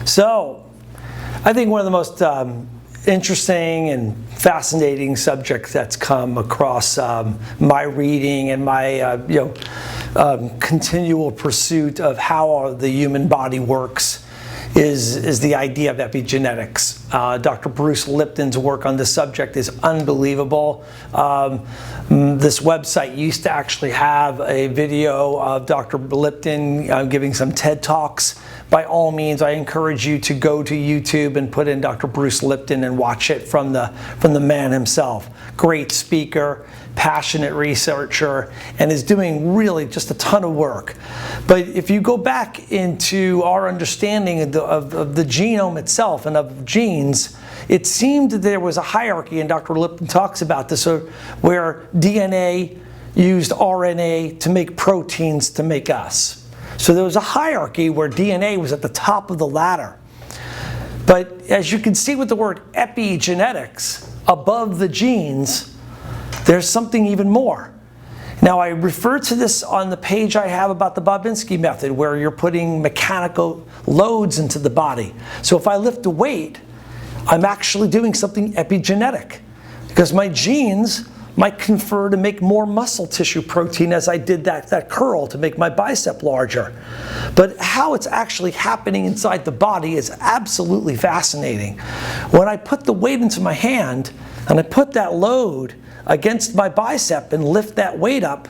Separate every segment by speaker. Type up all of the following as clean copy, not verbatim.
Speaker 1: So, I think one of the most interesting and fascinating subjects that's come across my reading and my continual pursuit of how the human body works is the idea of epigenetics. Dr. Bruce Lipton's work on this subject is unbelievable. This website used to actually have a video of Dr. Lipton giving some TED Talks. By all means, I encourage you to go to YouTube and put in Dr. Bruce Lipton and watch it from the man himself. Great speaker, passionate researcher, and is doing really just a ton of work. But if you go back into our understanding of the genome itself and of genes, it seemed that there was a hierarchy, and Dr. Lipton talks about this, where DNA used RNA to make proteins to make us. So there was a hierarchy where DNA was at the top of the ladder. But as you can see with the word epigenetics, above the genes, there's something even more. Now, I refer to this on the page I have about the Babinski method, where you're putting mechanical loads into the body. So if I lift a weight, I'm actually doing something epigenetic, because my genes might confer to make more muscle tissue protein as I did that curl to make my bicep larger. But how it's actually happening inside the body is absolutely fascinating. When I put the weight into my hand and I put that load against my bicep and lift that weight up,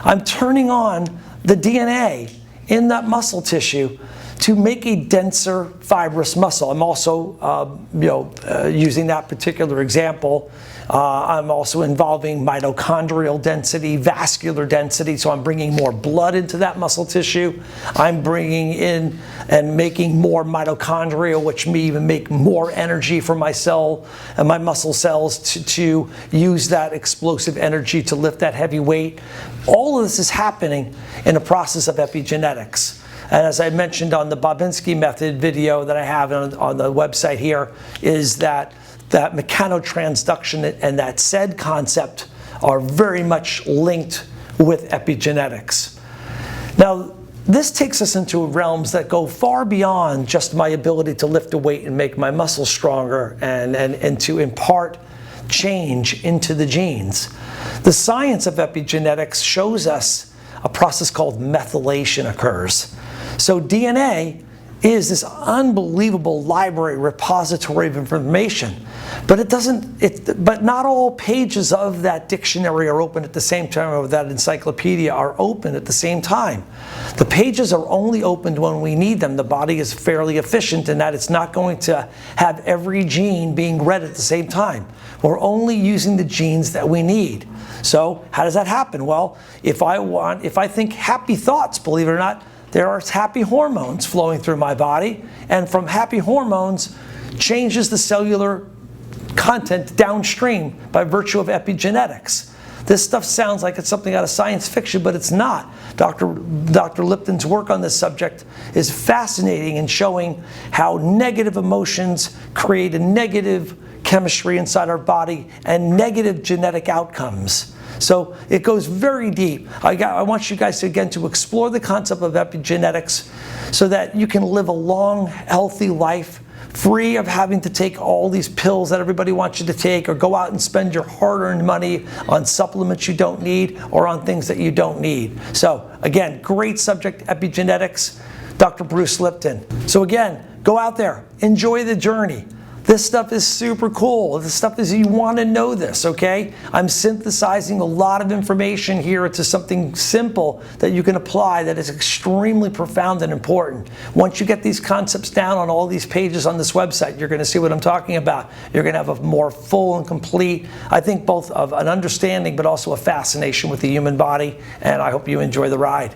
Speaker 1: I'm turning on the DNA in that muscle tissue to make a denser fibrous muscle. I'm also using that particular example. I'm also involving mitochondrial density, vascular density, so I'm bringing more blood into that muscle tissue. I'm bringing in and making more mitochondria, which may even make more energy for my cell and my muscle cells to use that explosive energy to lift that heavy weight. All of this is happening in a process of epigenetics. And as I mentioned on the Babinski method video that I have on the website here, is that mechanotransduction and that SED concept are very much linked with epigenetics. Now, this takes us into realms that go far beyond just my ability to lift a weight and make my muscles stronger and to impart change into the genes. The science of epigenetics shows us a process called methylation occurs. So DNA is this unbelievable library repository of information, but not all pages of that dictionary are open at the same time, or that encyclopedia are open at the same time. The pages are only opened when we need them. The body is fairly efficient in that it's not going to have every gene being read at the same time. We're only using the genes that we need. So how does that happen? Well, if I think happy thoughts, believe it or not, there are happy hormones flowing through my body, and from happy hormones changes the cellular content downstream by virtue of epigenetics. This stuff sounds like it's something out of science fiction, but it's not. Dr. Lipton's work on this subject is fascinating in showing how negative emotions create a negative chemistry inside our body and negative genetic outcomes. So it goes very deep. I want you guys to explore the concept of epigenetics so that you can live a long, healthy life free of having to take all these pills that everybody wants you to take, or go out and spend your hard-earned money on supplements you don't need or on things that you don't need. So again, great subject, epigenetics, Dr. Bruce Lipton. So again, go out there, enjoy the journey. This stuff is super cool. This stuff is, you want to know this, okay? I'm synthesizing a lot of information here into something simple that you can apply that is extremely profound and important. Once you get these concepts down on all these pages on this website, you're going to see what I'm talking about. You're going to have a more full and complete, I think, both of an understanding but also a fascination with the human body, and I hope you enjoy the ride.